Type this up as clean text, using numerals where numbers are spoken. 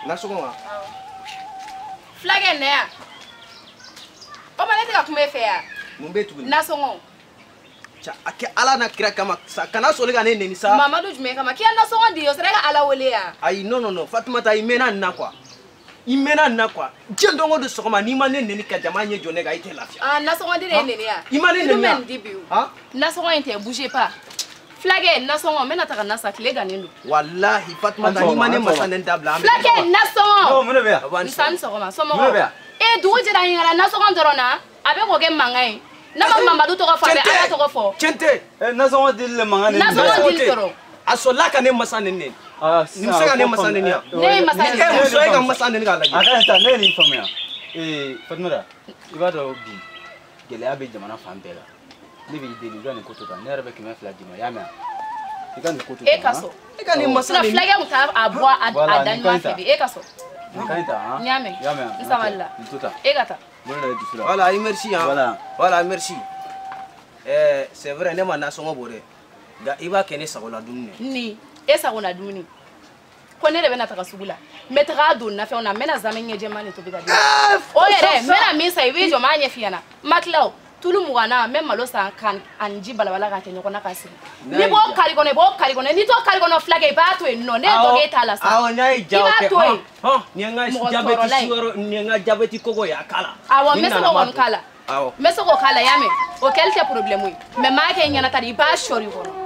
Nasongo. Flagge ne ya. O ma ne te ka kuma fe ya. Mun be tuguni. Nasongo. Cha ake ala na kira kama kana sole ga ne ni sa. Mamadu jume kama ki nasongo di yo sere ka ala wole ya. Ai no Fatima ta imena na kwa. Imena na kwa. Jendongo de sokoma ni ma ne ni ka jamanye jone ga ite lafia. Ah nasongo di ne ya. Imane ne ya. Ha? Nasongo inte bougez pas. Flagge nasongo mena taka nasa kile ganendo. Wallahi Fatima ta imane masane ndabla. Flagge nasongo. No mune be. Nsan sokoma somo. Mune be. E dugu jira hingala nasongo dorona. Abe ko ke mangai. Na Mamadu to ko fa be ala to ko fo. Chente. Nasongo dil mangane. Nasongo dil toro. Asola ka ne masane ne. Ni muso ka ne masane ne. Ne masane. E muso ka masane ne ga lagi. Aka ta ne ni famia. Fatima ibado bi. Gele abe jamana fambela. Ni bi deli gani kutoka. Ne rebe kime flaji ma yame. Igani kutoka. E kaso. E ka ne masane. Flagge muta abwa adan ma febi. E kaso. Nkaita ha. Nyame. Yame. Nsamalla. Ntuta. E gata. Voilà, merci hein. Voilà, merci. C'est vrai, ne ma nasongo bore. Ga iba kene sagola dumne. Ni, e sagola dumni. Ko ne rebe na taka sugula. Metra do na fe ona mena zamenye jemani to biga. O yere, mena misa ibe jo manye fiana. Maklaw, tulu mugana même malo sa kan anji balabala ga tenyo kona kasi. Ni bo kali kone ni to kali kono flagge ba to no ne to ge tala sa. Awo nyai jaw ke. Ha, ni nga jabeti suwaro, ni nga jabeti kogo ya kala. Awo meso ko on kala. Awo. Meso ko kala yame. O kelte problème wi. Me ma ke nyana tadi ba shori kono.